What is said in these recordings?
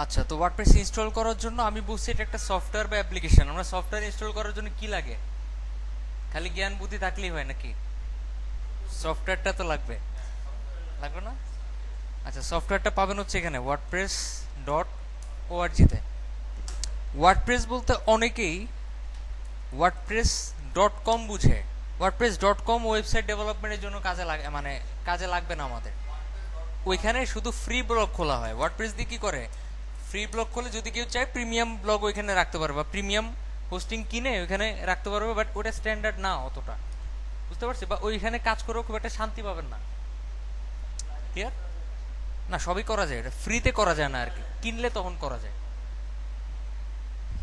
আচ্ছা, তো WordPress install করার জন্য আমি বুঝছি এটা একটা সফটওয়্যার বা অ্যাপ্লিকেশন। আমরা সফটওয়্যার ইনস্টল করার জন্য কি লাগে? খালি জ্ঞান বুদ্ধি থাকলেই হয় নাকি? সফটওয়্যারটা তো লাগবে, লাগবে না? আচ্ছা, সফটওয়্যারটা পাবেন হচ্ছে এখানে wordpress.org-তে। ওয়ার্ডপ্রেস বলতে অনেকেই wordpress.com বুঝে। wordpress.com ওয়েবসাইট ডেভেলপমেন্টের জন্য কাজে লাগে, মানে কাজে লাগবে না আমাদের। ওইখানে শুধু ফ্রি ব্লগ খোলা হয়। ওয়ার্ডপ্রেস দিয়ে কি করে, ফ্রি ব্লগ খোলে, যদি কেউ চায় প্রিমিয়াম ব্লগ ওইখানে রাখতে পারবে বা প্রিমিয়াম হোস্টিং কিনে ওইখানে রাখতে পারবে, বাট ওটা স্ট্যান্ডার্ড না অতটা, বুঝতে পারছি? বা ওইখানে কাজ করেও খুব একটা শান্তি পাবেন না। ক্লিয়ার? না, সবই করা যায়, এটা ফ্রিতে করা যায় না আর কি, কিনলে তখন করা যায়।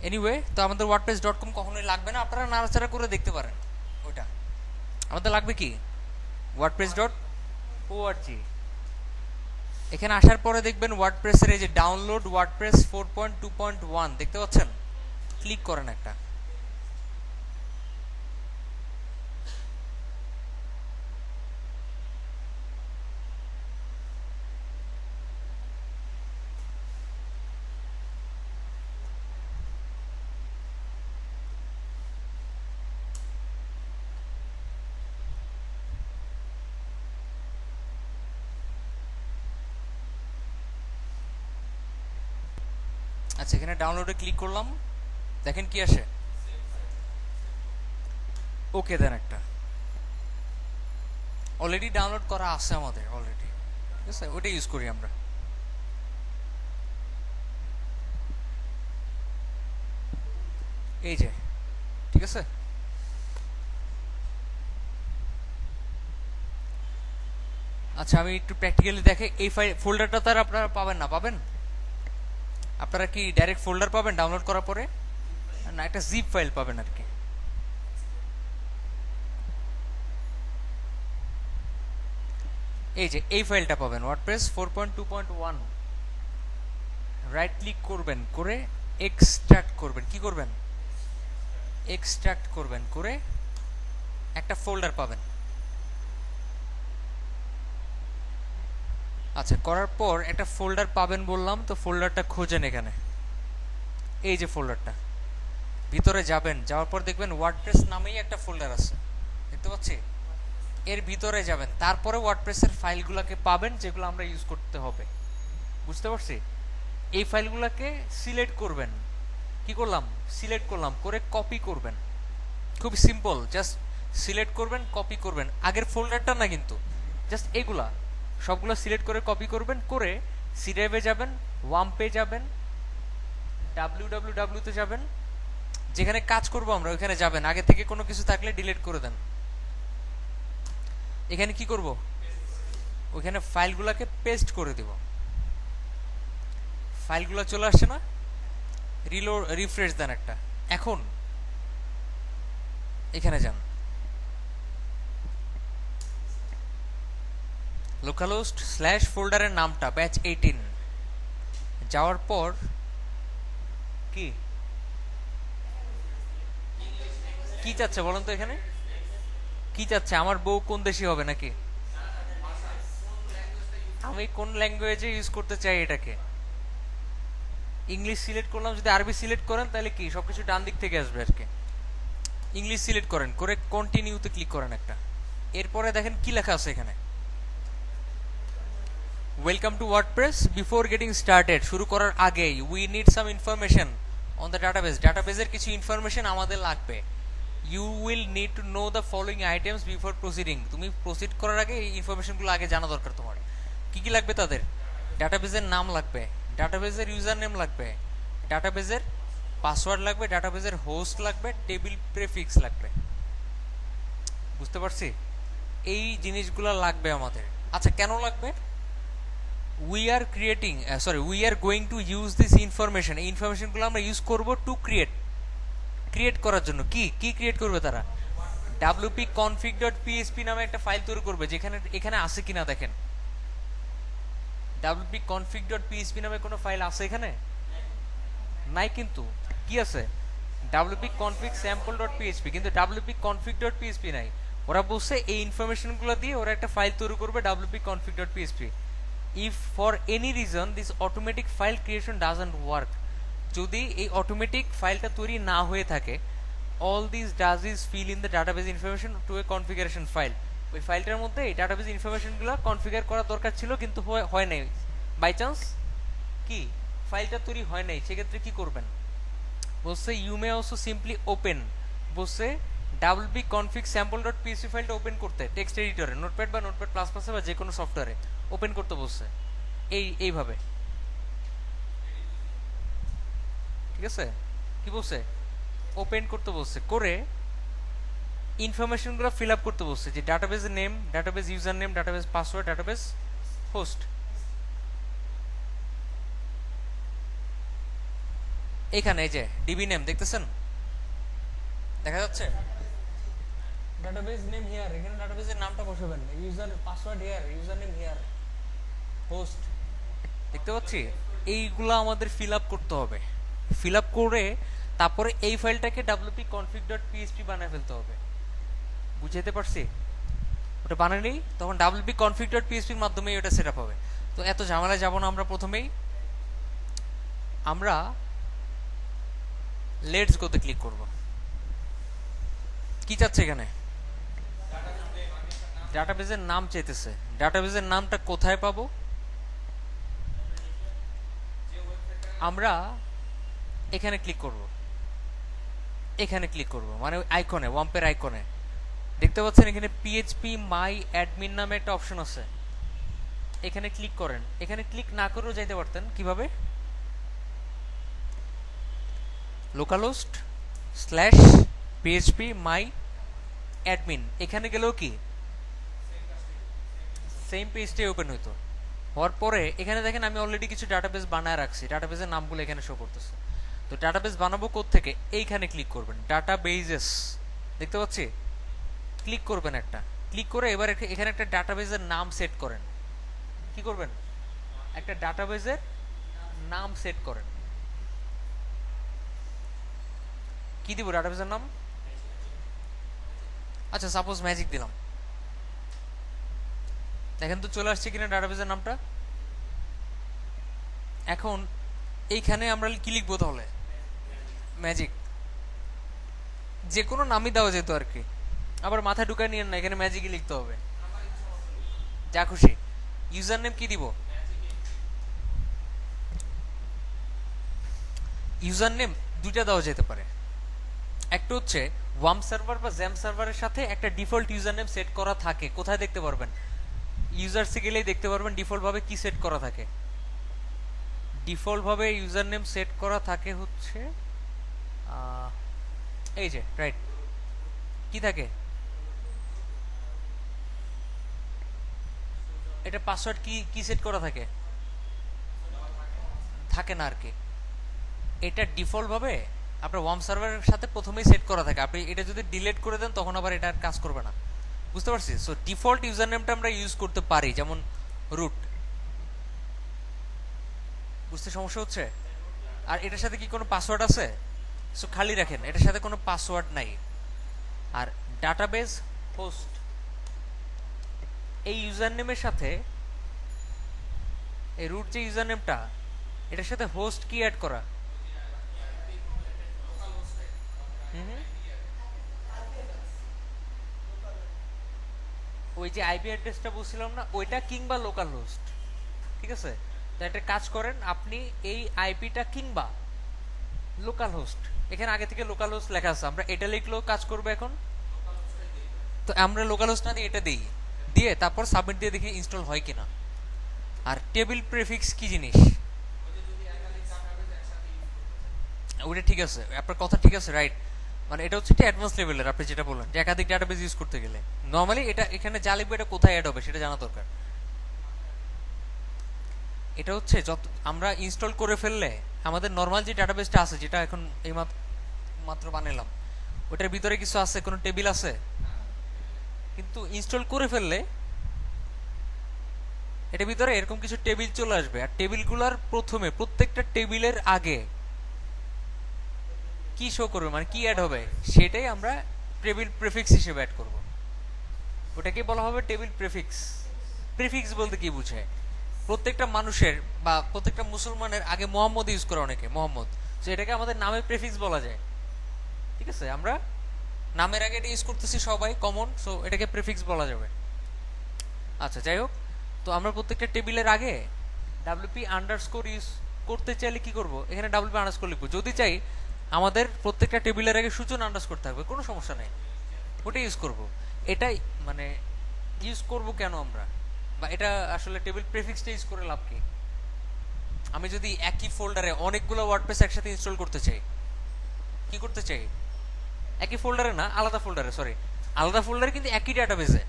এনিওয়ে, তো আমাদের wordpress.com কখনোই লাগবে না, আপনারা নাড়াচাড়া করে দেখতে পারেন। ওইটা আমাদের লাগবে কি, wordpress.org। এখানে আসার পরে দেখবেন ওয়ার্ডপ্রেসের এই যে ডাউনলোড ওয়ার্ডপ্রেস 4.2.1 দেখতে পাচ্ছেন, ক্লিক করেন একটা। আচ্ছা, এখানে ডাউনলোডে ক্লিক করলাম, দেখেন কি আসে, ওকে দেন একটা। অলরেডি ডাউনলোড করা আছে আমাদের অলরেডি, ঠিক আছে, ওটা ইউজ করি আমরা। এই যে, ঠিক আছে। আচ্ছা, আমি একটু প্র্যাকটিক্যালি দেখে, এই ফাইল ফোল্ডারটা তার আপনারা পাবেন না, পাবেন আপনারা কি ডাইরেক্ট ফোল্ডার পাবেন ডাউনলোড করার পরে, না একটা জিপ ফাইল পাবেন আর কি। এই যে এই ফাইলটা পাবেন ওয়ার্ডপ্রেস 4.2.1। রাইট ক্লিক করবেন, করে এক্সট্রাক্ট করবেন। কি করবেন? এক্সট্রাক্ট করবেন, করে একটা ফোল্ডার পাবেন। আচ্ছা, করার পর একটা ফোল্ডার পাবেন বললাম, তো ফোল্ডারটা খোঁজেন এখানে। এই যে ফোল্ডারটা, ভিতরে যাবেন, যাওয়ার পর দেখবেন ওয়ার্ডপ্রেস নামেই একটা ফোল্ডার আছে, দেখতে পাচ্ছি। এর ভিতরে যাবেন, তারপরে ওয়ার্ডপ্রেসের ফাইলগুলোকে পাবেন যেগুলো আমরা ইউজ করতে হবে, বুঝতে পারছি? এই ফাইলগুলোকে সিলেক্ট করবেন। কি করলাম? সিলেক্ট করলাম, করে কপি করবেন। খুব সিম্পল, জাস্ট সিলেক্ট করবেন, কপি করবেন। আগের ফোল্ডারটা না কিন্তু, জাস্ট এগুলা সবগুলো সিলেক্ট করে কপি করবেন, করে সি ড্রাইভে যাবেন, ওয়াম্পে যাবেন, www তে যাবেন, যেখানে কাজ করব আমরা ওইখানে যাবেন। আগে থেকে কোনো কিছু থাকলে ডিলিট করে দেন। এখানে কি করব, ওইখানে ফাইলগুলোকে পেস্ট করে দিব। ফাইলগুলো চলে আসছে না? রিলোড, রিফ্রেশ দেন একটা। এখন এখানে যান, লোকালহোস্ট স্ল্যাশ ফোল্ডারের নামটা ব্যাচ 18, যাওয়ার পর কি কি চাচ্ছে বলেন তো? এখানে কি চাচ্ছে? আমার বউ কোন দেশি হবে নাকি? আমি কোন ল্যাঙ্গুয়েজে ইউজ করতে চাই এটাকে? ইংলিশ সিলেক্ট করলাম। যদি আরবি সিলেক্ট করেন তাহলে কি সবকিছু ডান দিক থেকে আসবে আর কি। ইংলিশ সিলেক্ট করেন, করে কন্টিনিউতে ক্লিক করেন একটা। এরপরে দেখেন কি লেখা আছে এখানে, welcome to WordPress, before getting started, শুরু করার আগেই we need some information on the database, ডাটাবেসের কিছু ইনফরমেশন আমাদের লাগবে। You will need to know the following items before proceeding, তুমি প্রসিড করার আগে এই ইনফরমেশনগুলো আগে জানা দরকার তোমার। কি কি লাগবে তাদের? ডাটাবেসের নাম লাগবে, ডাটাবেসের ইউজার নেম লাগবে, ডাটাবেসের পাসওয়ার্ড লাগবে, ডাটাবেসের হোস্ট লাগবে, টেবিল প্রেফিক্স লাগবে, বুঝতে পারছি? এই জিনিসগুলো লাগবে আমাদের। আচ্ছা, কেন লাগবে? We are creating, sorry, we are going to use this information, এই ইনফরমেশনগুলো আমরা ইউজ করব টু ক্রিয়েট, ক্রিয়েট করার জন্য। কি কি ক্রিয়েট করবে তারা? wp config.php নামে একটা ফাইল তৈরি করবে, যেখানে এখানে আছে কিনা দেখেন। wp config.php নামে কোনো ফাইল আছে এখানে? নাই কিন্তু। কি আছে? wp config sample.php, কিন্তু wp config.php নাই। ওরা বলছে এই ইনফরমেশনগুলো দিয়ে ওরা একটা ফাইল তৈরি করবে wp config.php। if for any reason this automatic file creation doesn't work, যদি এই অটোমেটিক ফাইলটা তৈরি না হয়ে থাকে, all this does is fill in the database information to a configuration file, ওই ফাইলটার মধ্যে এই ডাটাবেস ইনফরমেশনগুলো কনফিগার করা দরকার ছিল কিন্তু হয় নাই, বাই চান্স কি ফাইলটা তৈরি হয় নাই, সেক্ষেত্রে কি করবেন? বলছে you may also simply open, বলছে wp config sample.psp ফাইলটা ওপেন করতে টেক্সট এডিটরে, নোটপ্যাড বা নোটপ্যাড প্লাস প্লাসে বা যে কোনো সফটওয়্যারে ওপেন করতে বলছে এইভাবে, ঠিক আছে? কি বলছে? ওপেন করতে বলছে, করে ইনফরমেশনগুলো ফিল আপ করতে বলছে, যে database name, database user name, database password, database host. এখানে এই যে ডিবি নেম দেখতেছেন, দেখা যাচ্ছে ডাটাবেস নেম হিয়ার, এখানে ডাটাবেসের নামটা বসাবেন, user password here, user name here, host, দেখতে পাচ্ছি? এইগুলো আমাদের ফিল আপ করতে হবে। ফিল আপ করে তারপরে এই ফাইলটাকে wp config.php বানায় ফেলতে হবে। বুঝাইতে পারছি? ওটা বানালেই তখন wp config.php এর মাধ্যমে ওটা সেট আপ হবে। তো এত ঝামেলায় যাব না আমরা, প্রথমেই আমরা লেটস গোতে ক্লিক করব। কি চাচ্ছে এখানে? ডাটাবেসের নাম চাইতেছে। ডাটাবেসের নামটা কোথায় পাবো? আমরা এখানে ক্লিক করব, এখানে ক্লিক করব, মানে আইকনে, ওয়াম্পের আইকনে দেখতে পাচ্ছেন এখানে পিএইচপি মাই অ্যাডমিন নামে একটা অপশন আছে, এখানে ক্লিক করেন। এখানে ক্লিক না করেও যাইতে পারতেন, কিভাবে? লোকালহোস্ট স্ল্যাশ পিএইচপি মাই অ্যাডমিন, এখানে গেলেও কি সেম পেজটাই ওপেন হইতো। হওয়ার পরে এখানে দেখেন আমি অলরেডি কিছু ডাটাবেস বানায় রাখছি, ডাটাবেসের নামগুলো এখানে শো করতেছে। তো ডাটাবেস বানাবো কোত্থেকে? এইখানে ক্লিক করবেন, ডাটাবেসেস দেখতে পাচ্ছি, ক্লিক করবেন একটা, ক্লিক করে এবার এখানে একটা ডাটাবেসের নাম সেট করেন। কি করবেন? একটা ডাটাবেসের নাম সেট করেন। কি দিব ডাটাবেসের নাম? আচ্ছা সাপোজ ম্যাজিক দিলাম, দেখেন তো চলে আসছে কিনা ডাটাবেসের নামটা। এখন এইখানে আমরা কি লিখবো তাহলে? ম্যাজিক, যে কোনো নামই দেওয়া যেত আর কি, আবার মাথায় ঢুকায় নিয়েন না, এখানে ম্যাজিকই লিখতে হবে, যা খুশি। ইউজার নেম কি দিব? ইউজার নেম দুইটা দেওয়া যেতে পারে, একটা হচ্ছে ওয়াম সার্ভার বা জ্যাম সার্ভারের সাথে একটা ডিফল্ট ইউজার নেম সেট করা থাকে। কোথায় দেখতে পারবেন? ইউজারসে গেলেই দেখতে পারবেন ডিফল্ট ভাবে কি সেট করা থাকে। ডিফল্ট ভাবে ইউজার নেম সেট করা থাকে হচ্ছে এই যে রাইট, কি থাকে এটা? পাসওয়ার্ড কি সেট করা থাকে? থাকে না আর কি, এটা ডিফল্ট ভাবে আপনার ওয়ার্ম সার্ভারের সাথে প্রথমেই সেট করা থাকে। আপনি এটা যদি ডিলিট করে দেন তখন আবার এটা আর কাজ করবে না, বুঝতে পারছি? সো ডিফল্ট ইউজার নেমটা আমরা ইউজ করতে পারি, যেমন রুট। বুঝতে সমস্যা হচ্ছে? আর এটার সাথে কি কোনো পাসওয়ার্ড আছে? সো খালি রাখেন, এটার সাথে কোনো পাসওয়ার্ড নাই। আর ডাটাবেস হোস্ট, এই ইউজার নেমের সাথে এই রুট যে ইউজার নেমটা, এটার সাথে হোস্ট কি অ্যাড করা? ওই যে আইপি অ্যাড্রেসটা বলছিলাম না, ওইটা কিংবা লোকাল হোস্ট, ঠিক আছে? তো একটা কাজ করেন, আপনি এই আইপিটা কিংবা লোকাল হোস্ট, এখানে আগে থেকে লোকাল হোস্ট লেখা আছে, আমরা এটা লিখলেও কাজ করবে এখন। তো আমরা লোকাল হোস্ট না দিয়ে এটা দিই, দিয়ে তারপর সাবমিট দিয়ে দেখি ইনস্টল হয় কিনা। আর টেবিল প্রিফিক্স কি জিনিস? ওটা ঠিক আছে, আপনার কথা ঠিক আছে, রাইট। মানে এটা হচ্ছে একটা অ্যাডভান্স লেভেলের, আপনি যেটা বললেন যে একাধিক ডাটাবেস ইউজ করতে গেলে নরমালি এটা এখানে যা লিখবে এটা কোথায় অ্যাড হবে সেটা জানা দরকার। এটা হচ্ছে যত আমরা ইনস্টল করে ফেললে আমাদের নরমাল যে ডাটাবেসটা আছে, যেটা এখন এই মাত্র বানালাম, ওটার ভিতরে কিছু আছে, কোনো টেবিল আছে? কিন্তু ইনস্টল করে ফেললে এটার ভিতরে এরকম কিছু টেবিল চলে আসবে, আর টেবিলগুলোর প্রথমে প্রত্যেকটা টেবিলের আগে কি শো করবে, মানে কি অ্যাড হবে, সেটাই আমরা টেবিল প্রিফিক্স হিসেবে অ্যাড করব। ওটাকে বলা হবে টেবিল প্রিফিক্স। প্রিফিক্স বলতে কি বুঝায়? প্রত্যেকটা মানুষের বা প্রত্যেকটা মুসলমানের আগে মোহাম্মদ ইউজ করে অনেকে, মোহাম্মদ। তো এটাকে আমাদের নামের প্রেফিক্স বলা যায়, ঠিক আছে? আমরা নামের আগে এটা ইউজ করতেছি সবাই কমন, সো এটাকে প্রেফিক্স বলা যাবে। আচ্ছা, যাই হোক, তো আমরা প্রত্যেকটা টেবিলের আগে ডাব্লিউপি আন্ডারস্কোর ইউজ করতে চাইলে কি করব? এখানে ডাব্লিউপি আন্ডারস্কোর লিখবো। যদি চাই আমাদের প্রত্যেকটা টেবিলের আগে সূচনা আন্ডারস্কোর থাকবে, কোনো সমস্যা নেই, ওটা ইউজ করব। এটাই মানে ইউজ করব কেন আমরা, বা এটা আসলে টেবিল প্রেফিক্সটা ইউজ করে লাভ কি? আমি যদি একই ফোল্ডারে অনেকগুলো ওয়ার্ডপ্রেস একসাথে ইনস্টল করতে চাই, কি করতে চাই? একই ফোল্ডারে না, আলাদা ফোল্ডারে, সরি, আলাদা ফোল্ডারে কিন্তু একই ডাটাবেজে,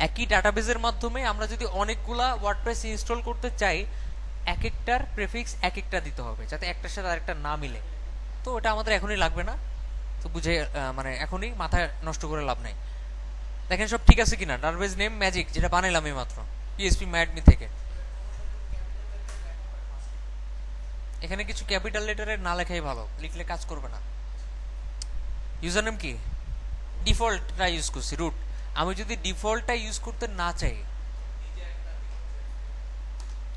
একই ডাটাবেজের মাধ্যমে আমরা যদি অনেকগুলা ওয়ার্ডপ্রেস ইনস্টল করতে চাই, এক একটার প্রেফিক্স এক একটা দিতে হবে, যাতে একটার সাথে আরেকটা না মিলে। তো ওটা আমাদের এখনই লাগবে না, তো বুঝে মানে এখনই মাথায় নষ্ট করে লাভ নাই। দেখেন সব ঠিক আছে কিনা। ডাটাবেজ নেম ম্যাজিক, যেটা বানাইলাম এই মাত্র পিএসপি ম্যাডমি থেকে। এখানে কিছু ক্যাপিটাল লেটারে না লেখাই ভালো, লিখলে কাজ করবে না। ইউজার নেম কি? ডিফল্টটা ইউজ করছি, রুট। আমি যদি ডিফল্টটা ইউজ করতে না চাই,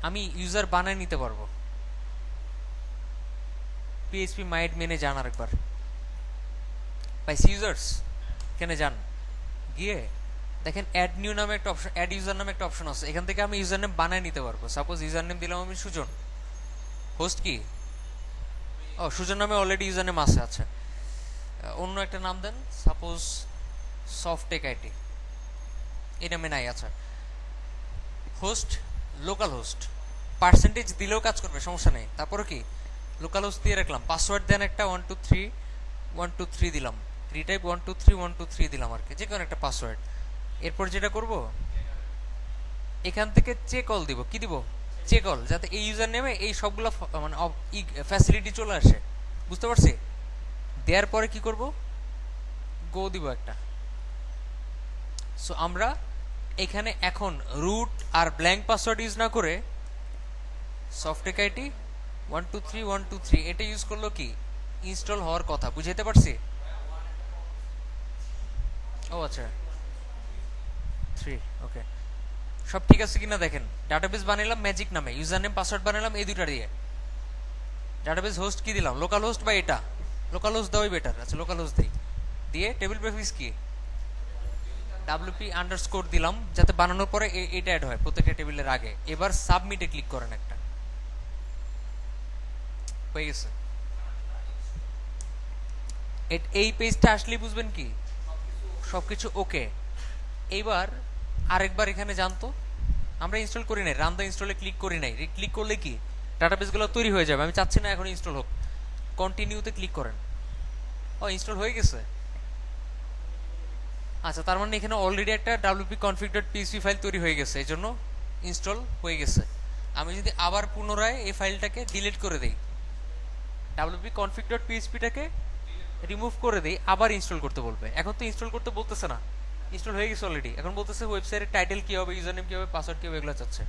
আমি ইউজার বানায় নিতে পারবো। পিএইচপি মাইড মেনে যান আরেকবার, পাইছি ইউজার্স, এখানে যান, গিয়ে দেখেন অ্যাড নিউ নামে একটা অপশন, অ্যাড ইউজার নামে একটা অপশন আছে। এখান থেকে আমি ইউজার নেম বানায় নিতে পারবো। সাপোজ ইউজার নেম দিলাম আমি সুজন, হোস্ট কি? ও, সুজন নামে অলরেডি ইউজার নেম আছে। আচ্ছা, অন্য একটা নাম দেন, সাপোজ সফটেক আইটি, এই নামে নাই। আচ্ছা, হোস্ট লোকাল হোস্ট, পার্সেন্টেজ দিলেও কাজ করবে, সমস্যা নেই। তারপরে কি লোকাল হোস্ট দিয়ে রাখলাম, পাসওয়ার্ড দেন একটা 123 দিলাম, রিটাইপ 123 দিলাম আর কি, যে কোনো একটা পাসওয়ার্ড। এরপর যেটা করব, এখান থেকে চেক অল দিব। কি দিব? চেক অল, যাতে এই ইউজার নেমে এই সবগুলো মানে ফ্যাসিলিটি চলে আসে, বুঝতে পারছি? দেওয়ার পরে কি করব? গো দিব একটা। সো আমরা এখানে এখন রুট আর ব্ল্যাঙ্ক পাসওয়ার্ড ইউজ না করে সফটেক আইটি 123 এটা ইউজ করলো কি ইনস্টল হওয়ার কথা, বুঝাইতে পারছি? ও আচ্ছা, 3, ওকে, সব ঠিক আছে কিনা দেখেন। ডাটাবেস বানাইলাম ম্যাজিক নামে, ইউজার নেম পাসওয়ার্ড বানাইলাম এই দুইটা দিয়ে। ডাটাবেস হোস্ট কি দিলাম? লোকাল হোস্ট বা এটা, লোকাল হোস্ট দেওয়াই বেটার। আচ্ছা, লোকাল হোস্ট দিই, দিয়ে টেবিল প্রেফিক্স কি ডাব্লিউপি আন্ডারস্কোর দিলাম, যাতে বানানোর পরে এটা অ্যাড হয় প্রত্যেকটা টেবিলের আগে। এবার সাবমিটে ক্লিক করেন একটা, হয়ে গেছে। এই পেজটা আসলেই বুঝবেন কি সবকিছু ওকে। এইবার আরেকবার এখানে জানতো আমরা ইনস্টল করি নাই, রান দ্য ইনস্টলে ক্লিক করি নাই। ক্লিক করলে কি ডাটাবেসগুলো তৈরি হয়ে যাবে। আমি চাচ্ছি না এখন ইনস্টল হোক, কন্টিনিউতে ক্লিক করেন। ও, ইনস্টল হয়ে গেছে। আচ্ছা, তার মানে এখানে অলরেডি একটা wp config.php ফাইল তৈরি হয়ে গেছে, এই জন্য ইনস্টল হয়ে গেছে। আমি যদি আবার পুনরায় এই ফাইলটাকে ডিলিট করে দেই, wp config.php টাকে রিমুভ করে দেই, আবার ইনস্টল করতে বলবে। এখন তো ইনস্টল করতে বলতেছে না, ইনস্টল হয়ে গেছে অলরেডি। এখন বলতেছে ওয়েবসাইটের টাইটেল কি হবে, ইউজার নেম কি হবে, পাসওয়ার্ড কি হবে, এগুলো চাচ্ছে।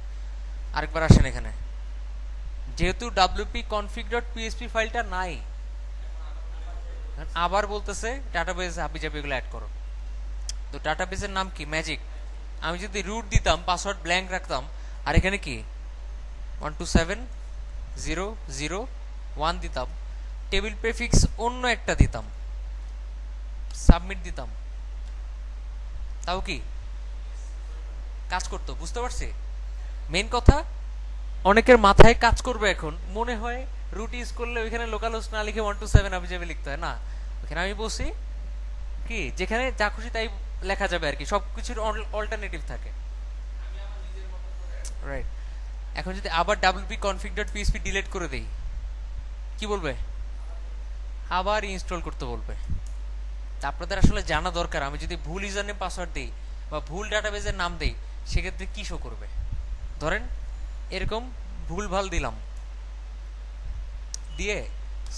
আরেকবার আসেন এখানে, যেহেতু wp config.php ফাইলটা নাই, আবার বলতেছে ডাটাবেস হাবিজাবি এগুলো অ্যাড করো। তো ডাটাবেসের নাম কি? ম্যাজিক। আমি যদি রুট দিতাম, পাসওয়ার্ড ব্ল্যাঙ্ক রাখতাম, আর এখানে কি 127.0.0.1 দিতাম, টেবিল প্রেফিক্স অন্য একটা দিতাম, সাবমিট দিতাম, তাও কি কাজ করতো? বুঝতে পারছি মেন কথা? অনেকের মাথায় কাজ করবে এখন, মনে হয় রুট ইউজ করলে ওইখানে লোকাল হোস্ট না লিখে 127 হাবিজাবি লিখতে হয় না। ওখানে আমি বলছি কি যেখানে যা খুশি তাই লেখা যাবে আর কি, সবকিছুর অল্টারনেটিভ থাকে, রাইট? এখন যদি আবার wp config.php ডিলিট করে দেই, কি বলবে? আবার ইনস্টল করতে বলবে। তা আপনাদের আসলে জানা দরকার, আমি যদি ভুল ইউজার নেম পাসওয়ার্ড দিই বা ভুল ডাটাবেজের নাম দেই, সেক্ষেত্রে কি শো করবে? ধরেন এরকম ভুলভাল দিলাম, দিয়ে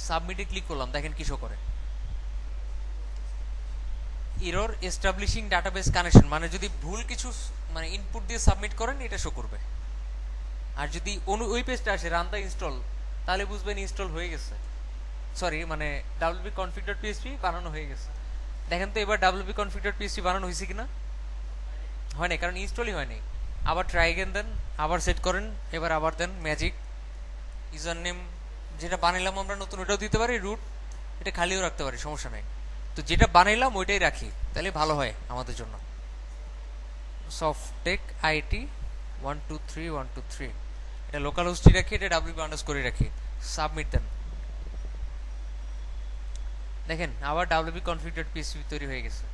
সাবমিটে ক্লিক করলাম, দেখেন কি শো করে, এরর এস্টাবলিশিং ডাটাবেস কানেকশন, মানে যদি ভুল কিছু মানে ইনপুট দিয়ে সাবমিট করেন এটা শো করবে। আর যদি ওই পেজটা আসে রান দ্য ইনস্টল, তাহলে বুঝবেন ইনস্টল হয়ে গেছে, সরি মানে wp config.php বানানো হয়ে গেছে। দেখেন তো এবার wp config.php বানানো হয়েছে কিনা? হয় নাই, কারণ ইনস্টলই হয় নাই। আবার ট্রাই এগেন দেন, আবার সেট করেন, এবার আবার দেন ম্যাজিক ইউজার নেম যেটা বানাইলাম আমরা নতুন ওটাও দিতে পারি, রুট এটা খালিও রাখতে পারি, সমস্যা নেই। তো যেটা বানাইলাম ওইটাই রাখি, তাহলে ভালো হয় আমাদের জন্য। সফটেক আইটি 123 এটা লোকাল হোস্টই রাখি, এটা ডাব্লিউপি আন্ডারস্কোরে রাখি, সাবমিট দেন। দেখেন আবার ডাব্লিউপি কনফিগার পিএসপি তৈরি হয়ে গেছে।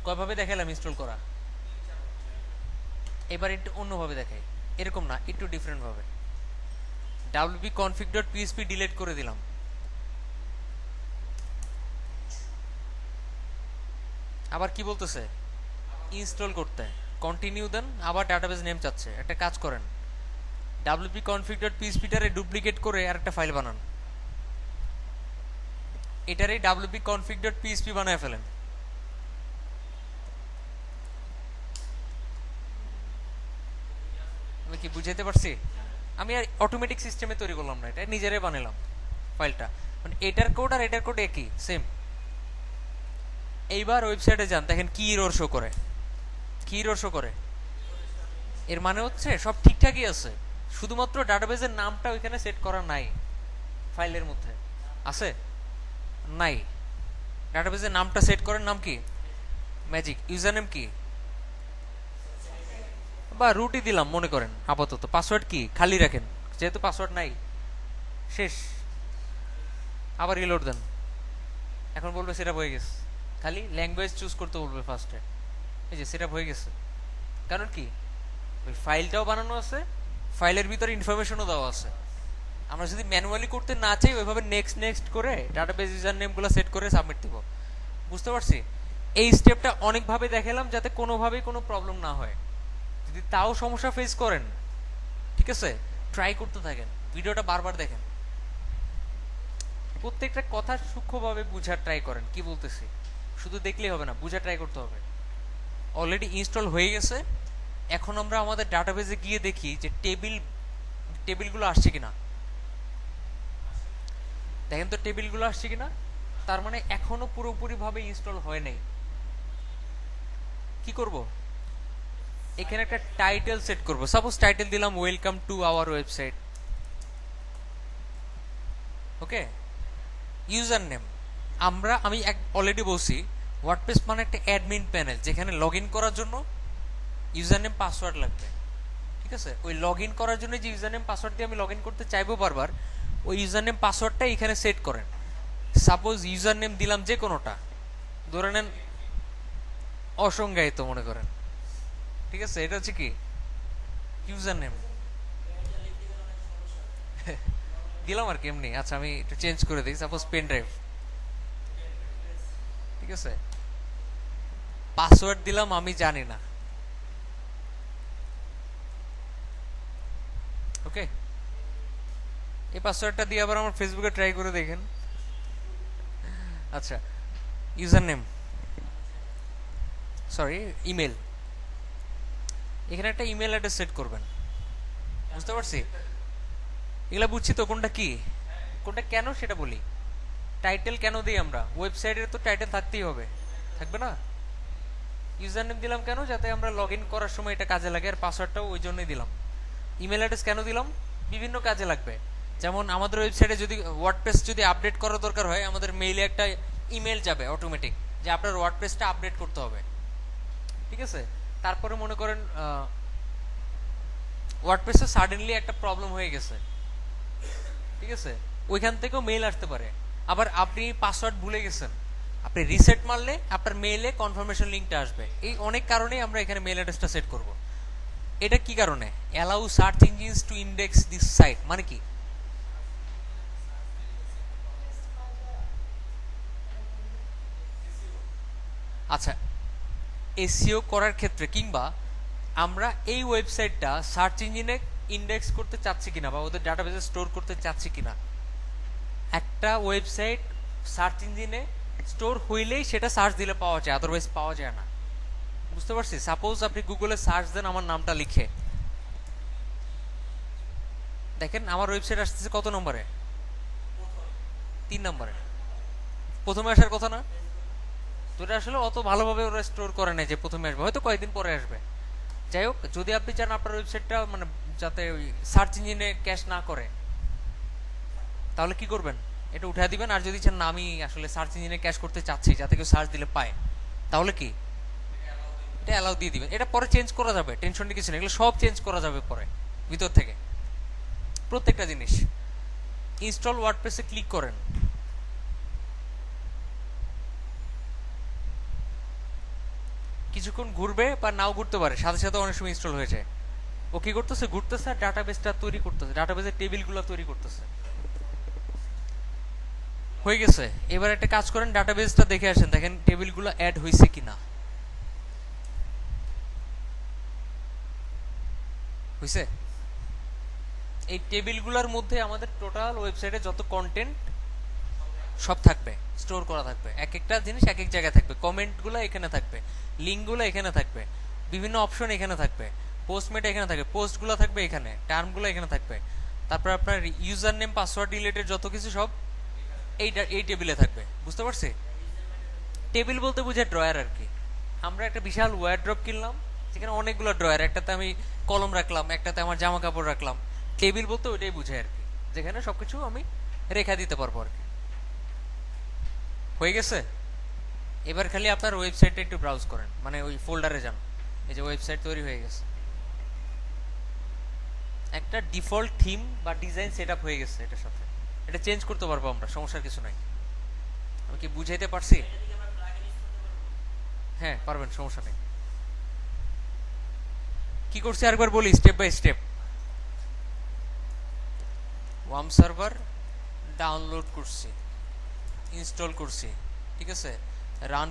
কয়ভাবে দেখালাম ইনস্টল করা? এবার একটু অন্যভাবে দেখাই, এরকম না, একটু ডিফারেন্ট ভাবে। ডাব্লিউপি কনফিগ পিএসপি ডিলিট করে দিলাম, আবার কি বলতেছে ইনস্টল করতে, কন্টিনিউ দেন, আবার ডাটাবেস নেম চাচ্ছে। একটা কাজ করেন, ডাব্লিউপি কনফিগ পিএসপিটারে ডুপ্লিকেট করে আর একটা ফাইল বানান, এটারই ডাব্লিউপি কনফিগ পিএসপি বানায় ফেলেন। আমি কি বুঝাইতে পারছি? আমি আর অটোমেটিক সিস্টেমে তৈরি করলাম না, এটা নিজেরাই বানালাম ফাইলটা, মানে এটার কোড আর এটার কোড একই, সেম। এইবার ওয়েবসাইটে যান, দেখেন কি এরর শো করে, কি এরর শো করে। এর মানে হচ্ছে সব ঠিকঠাকই আছে, শুধুমাত্র ডাটাবেসের নামটা ওইখানে সেট করা নাই। ফাইলের মধ্যে আছে নাই, ডাটাবেসের নামটা সেট করেন, নাম কি ম্যাজিক, ইউজার নেম কি বা রুটই দিলাম মনে করেন আপাতত, পাসওয়ার্ড কি খালি রাখেন, যেহেতু পাসওয়ার্ড নাই শেষ। আবার রিলোড দেন, এখন বলবে সেটআপ হয়ে গেছে, খালি ল্যাঙ্গুয়েজ চুজ করতে বলবে ফার্স্টে, এই যে সেটআপ হয়ে গেছে। কারণ কি ওই ফাইলটাও বানানো আছে, ফাইলের ভিতরে ইনফরমেশনও দেওয়া আছে। আমরা যদি ম্যানুয়ালি করতে না চাই, ওইভাবে নেক্সট নেক্সট করে ডাটাবেস ইউজার নেমগুলো সেট করে সাবমিট দেব। বুঝতে পারছি? এই স্টেপটা অনেকভাবে দেখালাম যাতে কোনোভাবেই কোনো প্রবলেম না হয়। যদি তাও সমস্যা ফেস করেন, ঠিক আছে, ট্রাই করতে থাকেন, ভিডিওটা বারবার দেখেন, প্রত্যেকটা কথা সূক্ষ্মভাবে বুঝার ট্রাই করেন কি বলতেছি। শুধু দেখলেই হবে না, বুঝা ট্রাই করতে হবে। অলরেডি ইনস্টল হয়ে গেছে, এখন আমরা আমাদের ডাটাবেসে গিয়ে দেখি যে টেবিলগুলো আসছে কিনা। দেখেন তো টেবিলগুলো আসছে কিনা, তার মানে এখনো পুরোপুরি ভাবে ইনস্টল হয় নাই। কি করব, এখানে একটা টাইটেল সেট করব। সাপোজ টাইটেল দিলাম welcome to our website, okay. User name আমি অলরেডি বলছি, ওয়ার্ডপ্রেস মানে একটা অ্যাডমিন প্যানেল, যেখানে লগ ইন করার জন্য ইউজার নেম পাসওয়ার্ড লাগবে, ঠিক আছে। ওই লগ ইন করার জন্য যে ইউজার নেম পাসওয়ার্ড দিয়ে আমি লগ ইন করতে চাইবো বারবার, ওই ইউজার নেম পাসওয়ার্ডটা এখানে সেট করেন। সাপোজ ইউজার নেম দিলাম যে কোনোটা, ধরে নেন অসংজ্ঞায়িত মনে করেন, ঠিক আছে। এটা হচ্ছে কি ইউজার নেম দিলাম আর কি এমনি। আচ্ছা আমি একটু চেঞ্জ করে দিই, সাপোজ পেন ড্রাইভ, ঠিক আছে। পাসওয়ার্ড দিলাম আমি জানি না, ওকে। এই পাসওয়ার্ডটা দিয়ে আবার আমার ফেসবুকে ট্রাই করে দেখেন। আচ্ছা ইউজার নেম, সরি ইমেল, এখানে একটা ইমেল অ্যাড্রেস সেট করবেন। বুঝতে পারছি? এগুলা বুঝছি তো, কোনটা কি কোনটা কেন সেটা বলি। টাইটেল কেন দিই আমরা? ওয়েবসাইটের তো টাইটেল থাকতেই হবে, থাকবে না? ইউজার নেম দিলাম কেন? যাতে আমরা লগ ইন করার সময় এটা কাজে লাগে, আর পাসওয়ার্ডটাও ওই জন্যই দিলাম। ইমেল অ্যাড্রেস কেন দিলাম? বিভিন্ন কাজে লাগবে। যেমন আমাদের ওয়েবসাইটে যদি ওয়ার্ডপ্রেস যদি আপডেট করার দরকার হয়, আমাদের মেইলে একটা ইমেল যাবে অটোমেটিক যে আপনার ওয়ার্ডপ্রেসটা আপডেট করতে হবে, ঠিক আছে। তারপরে মনে করেন ওয়ার্ডপ্রেসে সাডেনলি একটা প্রবলেম হয়ে গেছে, ঠিক আছে, ওইখান থেকেও মেইল আসতে পারে। আবার আপনি পাসওয়ার্ড ভুলে গেছেন, আপনি রিসেট মারলে আপনার মেইলে কনফার্মেশন লিঙ্কটা আসবে। এই অনেক কারণেই আমরা এখানে মেইল অ্যাড্রেসটা সেট করব। এটা কি কারণে? Allow search engines to index this site, মানে কি? আচ্ছা এসইও করার ক্ষেত্রে, কিংবা আমরা এই ওয়েবসাইটটা সার্চ ইঞ্জিনে ইন্ডেক্স করতে চাচ্ছি কিনা বা ওদের ডাটাবেসে স্টোর করতে চাচ্ছি কিনা। একটা ওয়েবসাইট সার্চ ইঞ্জিনে স্টোর হইলেই সেটা সার্চ দিলে পাওয়া যায়, আদারওয়াইজ পাওয়া যায় না। বুঝতে পারছি? সাপোজ আপনি গুগলে সার্চ দেন আমার নামটা লিখে, দেখেন আমার ওয়েবসাইট আসতেছে কত নম্বরে? 3 নম্বরে। প্রথমে আসার কথা না? তো এটা আসলে অত ভালোভাবে ওরা স্টোর করে না যে প্রথমে আসবে, হয়তো কয়েকদিন পরে আসবে। যাই হোক, যদি আপনি চান আপনার ওয়েবসাইটটা মানে যাতে ওই সার্চ ইঞ্জিনে ক্যাশ না করে, তাহলে কি করবেন? এটা উঠে দিবেন। আর যদি চান না আমি আসলে সার্চ ইঞ্জিনে ক্যাশ করতে চাচ্ছি যাতে কেউ সার্চ দিলে পায়, তাহলে কি এটা অ্যালাউ দিয়ে দিবেন। এটা পরে চেঞ্জ করা যাবে, টেনশনের কিছু নেই, এগুলো সব চেঞ্জ করা যাবে পরে ভিতর থেকে প্রত্যেকটা জিনিস। ইনস্টল ওয়ার্ডপ্রেসে ক্লিক করেন। কিছুক্ষণ ঘুরবে বা নাও ঘুরতে পারে, সাথে সাথে অনেক সময় ইনস্টল হয়ে যায়। ও কি করতেছে? ঘুরতেছে আর ডাটাবেসটা তৈরি করতেছে, ডাটাবেসের টেবিলগুলো তৈরি করতেছে। হয়ে গেছে। এবার একটা কাজ করেন, ডাটাবেসটা দেখে আসেন, দেখেন টেবিলগুলো অ্যাড হয়েছে কিনা। হয়েছে? এই টেবিলগুলোর মধ্যে আমাদের টোটাল ওয়েবসাইটে যত কন্টেন্ট সব থাকবে, স্টোর করা থাকবে। এক একটা জিনিস এক এক জায়গায় থাকবে। কমেন্টগুলো এখানে থাকবে, লিঙ্কগুলো এখানে থাকবে, বিভিন্ন অপশন এখানে থাকবে, পোস্টমেট এখানে থাকবে, পোস্টগুলো থাকবে এখানে, টার্মগুলো এখানে থাকবে। তারপর আপনার ইউজার নেম, পাসওয়ার্ড রিলেটেড যত কিছু সব এই টেবিলে থাকবে। বুঝতে পারছি? টেবিল বলতে বুঝে ড্রয়ার আর কি। আমরা একটা বিশাল ওয়ারড্রপ কিনলাম, সেখানে অনেকগুলো ড্রয়ার, একটাতে আমি কলম রাখলাম, একটাতে আমার জামা কাপড় রাখলাম। টেবিল বলতে ওইটাই বুঝে আর কি, যেখানে সবকিছু আমি রেখা দিতে পারবো আর কি। হয়ে গেছে? এবার খালি আপনার ওয়েবসাইটে একটু ব্রাউজ করেন, মানে ওই ফোল্ডারে যান। এই যে ওয়েবসাইট তৈরি হয়ে গেছে, একটা ডিফল্ট থিম বা ডিজাইন সেটআপ হয়ে গেছে এটার সাথে। এটা চেঞ্জ করতে পারবো আমরা, সমস্যার কিছু নাই। আমি কি বুঝাইতে পারছি? হ্যাঁ পারবেন, সমস্যা নেই। কি করছি আরেকবার বলি, স্টেপ বাই স্টেপ। ওয়ার্ম সার্ভার ডাউনলোড করছি, ইনস্টল করছি, ঠিক আছে, রান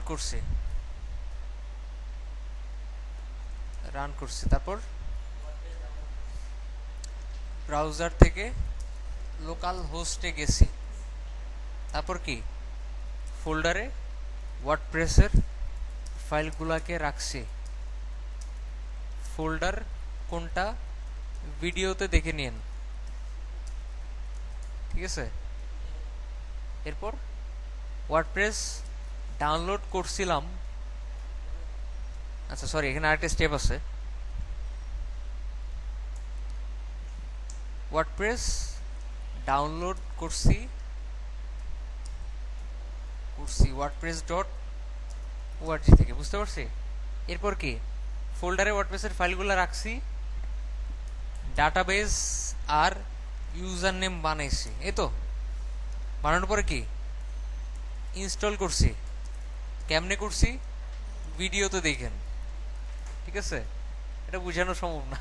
করছি, তারপর ব্রাউজার থেকে লোকাল হোস্টে গেছি, তারপর কি ফোল্ডারে ওয়ার্ডপ্রেসের ফাইলগুলোকে রাখছি। ফোল্ডার কোনটা ভিডিওতে দেখে নিন, ঠিক আছে। এরপর ওয়ার্ডপ্রেস ডাউনলোড করছিলাম, আচ্ছা সরি, এখানে আরেকটা স্টেপ আছে। ওয়ার্ডপ্রেস ডাউনলোড করছি wordpress.org থেকে, বুঝতে পারছি। এরপর কি ফোল্ডারে ওয়ার্ডপ্রেসের ফাইলগুলো রাখছি, ডাটাবেস আর ইউজার নেম বানাইছি। এই তো বানানোর পরে কি ইনস্টল করছি। কেমনে করছি? ভিডিওতে দেখেন, ঠিক আছে। এটা বোঝানো সম্ভব না।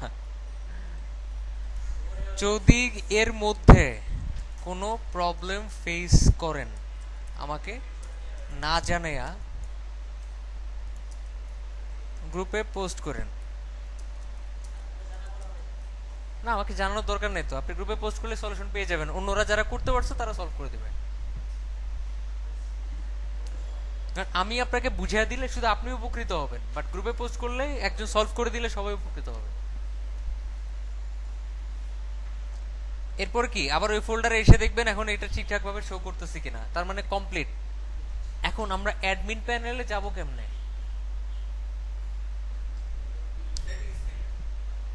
যদি এর মধ্যে কোনো প্রবলেম ফেস করেন আমাকে না জানাইয়া গ্রুপে পোস্ট করেন। না, আমাকে জানানোর দরকার নেই তো, আপনি গ্রুপে পোস্ট করলে সলিউশন পেয়ে যাবেন। অন্যরা যারা করতে পারছে তারা সলভ করে দেবে। আমি আপনাকে বুঝিয়ে দিলে শুধু আপনি উপকৃত হবেন, বাট গ্রুপে পোস্ট করলে একজন সলভ করে দিলে সবাই উপকৃত হবে। এরপর কি আবার ওই ফোল্ডারে এসে দেখবেন এখন এটা ঠিকঠাক ভাবে শো করতেছে কিনা, তার মানে কমপ্লিট। এখন আমরা অ্যাডমিন প্যানেলে যাব কেমনে?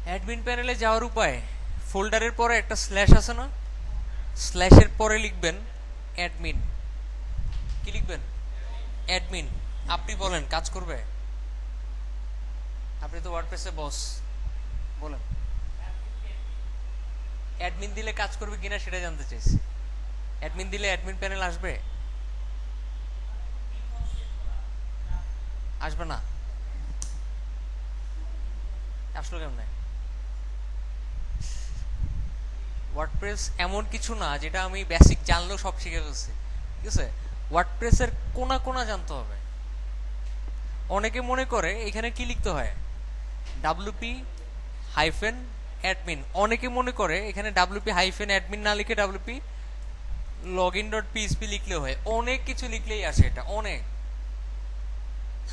অ্যাডমিন প্যানেলে যাওয়ার উপায়, ফোল্ডারের পরে একটা স্ল্যাশ আছে না, স্ল্যাশের পরে লিখবেন অ্যাডমিন। কি লিখবেন? অ্যাডমিন। আপনি বলেন কাজ করবে? আপনি তো ওয়ার্ডপ্রেসে বস, বলেন অ্যাডমিন দিলে কাজ করবে কিনা সেটা জানতে চাইছি। অ্যাডমিন দিলে অ্যাডমিন প্যানেল আসবে? আসবে না? আসলো কেমনে? ওয়ার্ডপ্রেস এমন কিছু না যেটা আমি বেসিক জানলেও সব শিখে ফেলছি, ঠিক আছে। ওয়ার্ডপ্রেসের কোনা কোনা জানতে হবে। অনেকে মনে করে এখানে কি লিখতে হয়, ডাব্লিউপি হাইফেন অ্যাডমিন। অনেকে মনে করে এখানে ডাব্লিউপি হাইফেন অ্যাডমিন না লিখে ডাব্লিউপি login.php লিখলে হয়। অনেক কিছু লিখলেই আসে এটা, অনেক।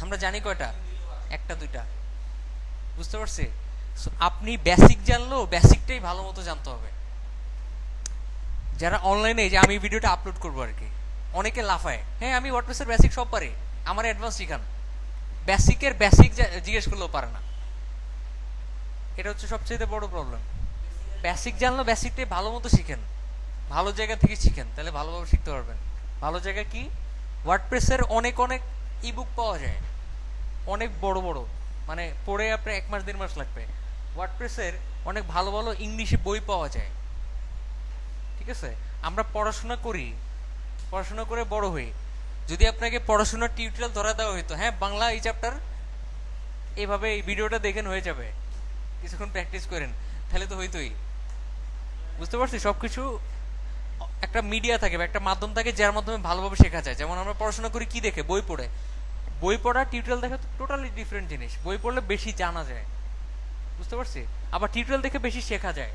আমরা জানি কয়টা? একটা দুইটা, বুঝতে পারছি। আপনি বেসিক জানলেও বেসিকটাই ভালো মতো জানতে হবে। যারা অনলাইনে, যে আমি ভিডিওটা আপলোড করবো আর কি, অনেকে লাফায়, হ্যাঁ আমি ওয়ার্ডপ্রেসের বেসিক সব পারি, আমার অ্যাডভান্স শিখান। বেসিকের বেসিক জিজ্ঞেস করলেও পারে না। এটা হচ্ছে সবচেয়ে বড় প্রবলেম। বেসিক জানলে বেসিকটাই ভালো মতো শিখেন, ভালো জায়গা থেকে শিখেন, তাহলে ভালোভাবে শিখতে পারবেন। ভালো জায়গা কি, ওয়ার্ডপ্রেসের অনেক অনেক ইবুক পাওয়া যায়, অনেক বড় বড়, মানে পড়ে আপনার 1 মাস 1.5 মাস লাগবে। ওয়ার্ডপ্রেসের অনেক ভালো ভালো ইংলিশে বই পাওয়া যায়। ঠিক আছে, আমরা পড়াশোনা করি, পড়াশোনা করে বড় হই। যদি আপনাকে পড়াশোনার টিউটোরিয়াল ধরা দেওয়া হইতো, হ্যাঁ বাংলা এই চ্যাপ্টার এইভাবে এই ভিডিওটা দেখেন হয়ে যাবে, কিছুক্ষণ প্র্যাকটিস করেন, তাহলে তো হইতোই। বুঝতে পারছি, সবকিছু একটা মিডিয়া থাকে, একটা মাধ্যম থাকে যার মাধ্যমে ভালোভাবে শেখা যায়। যেমন আমরা পড়াশোনা করি কি দেখে, বই পড়ে। বই পড়া টিউটোরিয়াল দেখা তো টোটালি ডিফারেন্ট জিনিস। বই পড়লে বেশি জানা যায়, বুঝতে পারছি, আবার টিউটোরিয়াল দেখে বেশি শেখা যায়,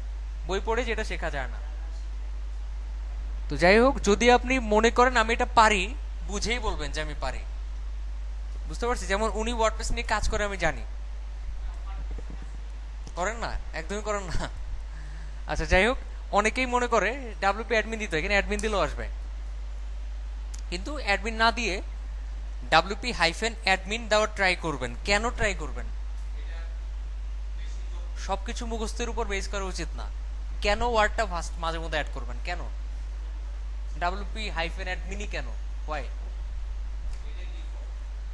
বই পড়ে যেটা শেখা যায় না। তো যাই হোক, যদি আপনি মনে করেন আমি এটা পারি, বুঝেই বলবেন যে আমি পারি। বুঝতে পারছি, যেমন উনি ওয়ার্ডপ্রেস নিয়ে কাজ করে আমি জানি, করেন না, একদমই করেন না। আচ্ছা যাই হোক, অনেকেই মনে করে ডাব্লিউপি অ্যাডমিন দিতে, এখানে অ্যাডমিন দিলেও আসবে, কিন্তু অ্যাডমিন না দিয়ে ডাব্লিউপি হাইফেন অ্যাডমিন দেওয়ার ট্রাই করবেন। কেন ট্রাই করবেন? সবকিছু মুখস্থের উপর বেস করা উচিত না। কেন ওয়ার্ডটা ফার্স্ট মাঝে মধ্যে অ্যাড করবেন? কেন ডাব্লিউপি হাইফেন অ্যাডমিনই কেন, ওয়াই?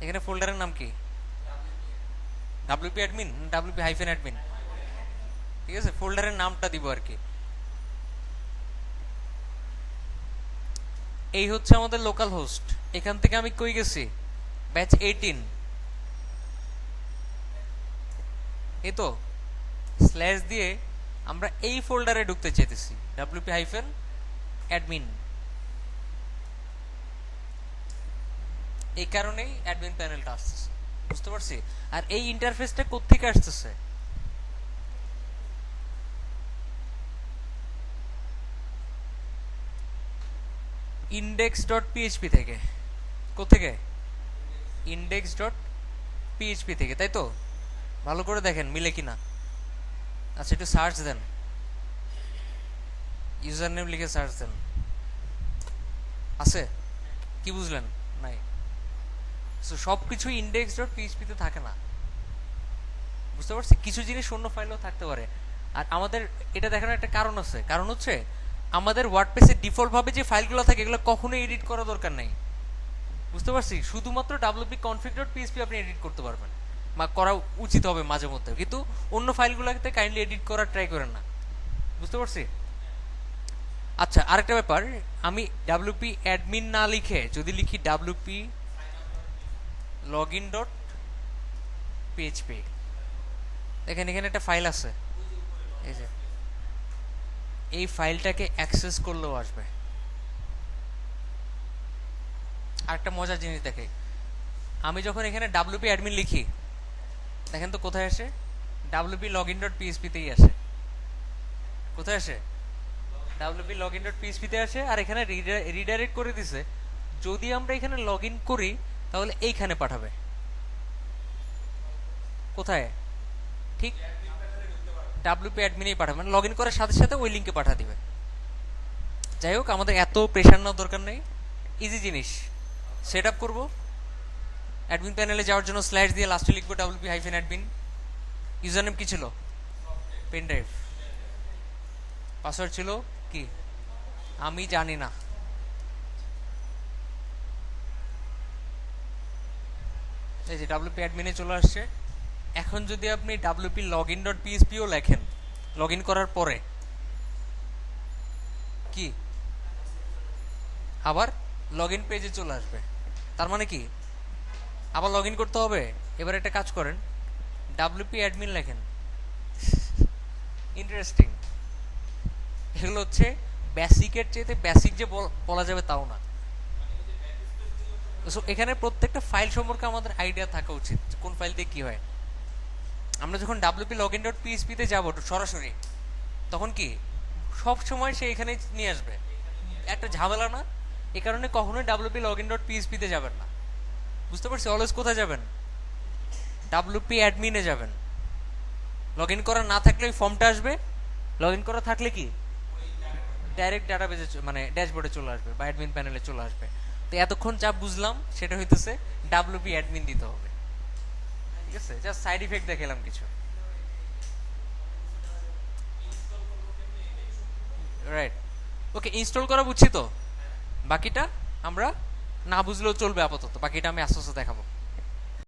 এখানে ফোল্ডারের নাম কি? WP admin, WP hyphen admin, ঠিক আছে, ফোল্ডারের নামটা দিব আর কি। এই হচ্ছে আমাদের লোকাল হোস্ট। এখান থেকে আমি কই গেছি, ব্যাচ 18, এই তো স্ল্যাশ দিয়ে আমরা এই ফোল্ডারে ঢুকতে চাইতেছি, ডাব্লিউপি হাইফেন অ্যাডমিন। এই কারণেই অ্যাডমিন প্যানেলটা আসতেছে, বুঝতে পারছি। আর এই ইন্টারফেসটা কোত্থেকে আসতেছে? index.php থেকে। কোত্থেকে? index.php থেকে, তাই তো? ভালো করে দেখেন মিলে কিনা। আচ্ছা একটু সার্চ দেন, ইউজার নেম লিখে সার্চ দেন, আছে? কি বুঝলেন? নাই। সো সব কিছু index.php তে থাকে না, বুঝতে পারছি। কিছু জিনিস অন্য ফাইলেও থাকতে পারে। আর আমাদের এটা দেখানোর একটা কারণ আছে, কারণ হচ্ছে আমাদের ওয়ার্ডপ্রেসে ডিফল্ট ভাবে যে ফাইলগুলো থাকে এগুলো কখনোই এডিট করা দরকার নেই, বুঝতে পারছি। শুধুমাত্র wp config.php আপনি এডিট করতে পারবেন, বা করা উচিত হবে মাঝে মধ্যে, কিন্তু অন্য ফাইলগুলোতে কাইন্ডলি এডিট করার ট্রাই করেন না, বুঝতে পারছি। আচ্ছা আরেকটা ব্যাপার, আমি wp অ্যাডমিন না লিখে যদি লিখি wp login.php, দেখেন এখানে একটা ফাইল আছে, এই যে এই ফাইলটাকে অ্যাক্সেস করলেও আসবে। আরেকটা মজার জিনিস দেখে, আমি যখন এখানে wp অ্যাডমিন লিখি, দেখেন তো কোথায় আসে? wp login.php তেই আসে। কোথায় আসে? wp login.php তে আসে। আর এখানে রিডাইরেক্ট করে দিছে, যদি আমরা এখানে লগ ইন করি তাহলে এইখানে পাঠাবে। কোথায়? ঠিক wp অ্যাডমিনেই পাঠাবে, মানে লগ ইন করার সাথে সাথে ওই লিঙ্কে পাঠা দিবে। যাই হোক, আমাদের এত প্রেশার নেওয়ার দরকার নেই, ইজি জিনিস। সেট আপ করবো, অ্যাডমিন প্যানেলে যাওয়ার জন্য স্ল্যাশ দিয়ে লাস্টে লিখবো wp hyphen admin. User name কি ছিল? Pen drive. পাসওয়ার্ড ছিল কি? আমি জানি না। এই যে wp অ্যাডমিনে চলে আসছে। এখন যদি আপনি wp login.php ও লেখেন লগ ইন করার পরে, কি আবার লগ ইন পেজে চলে আসবে। তার মানে কি আবার লগ ইন করতে হবে? এবার একটা কাজ করেন, wp অ্যাডমিন লেখেন। ইন্টারেস্টিং। এগুলো হচ্ছে বেসিকের চেয়ে বেসিক যে বলা যাবে তাও না। এখানে প্রত্যেকটা ফাইল সম্পর্কে আমাদের আইডিয়া থাকা উচিত, কোন ফাইল দিয়ে কি হয়। আমরা যখন wp login.php তে যাব সরাসরি, তখন কি সব সময় সে এখানে নিয়ে আসবে, একটা ঝামেলা না? এই কারণে কখনোই wp login.php তে যাবেন না, বুঝতে পারছি। অলওয়েজ কোথায় যাবেন? wp অ্যাডমিনে যাবেন। লগ ইন করা না থাকলে ওই ফর্মটা আসবে, লগ ইন করা থাকলে কি ডাইরেক্ট ডাটাবেজে মানে ড্যাশবোর্ডে চলে আসবে বা অ্যাডমিন প্যানেলে চলে আসবে। তো এতক্ষণ যা বুঝলাম সেটা হইতেছে wp অ্যাডমিন দিতে হবে, ঠিক আছে? জাস্ট সাইড ইফেক্ট দেখালাম কিছু। রাইট। ওকে, ইনস্টল করা বুঝছি তো, বাকিটা আমরা না বুঝলেও চলবে আপাতত, বাকিটা আমি আস্তে আস্তে দেখাবো।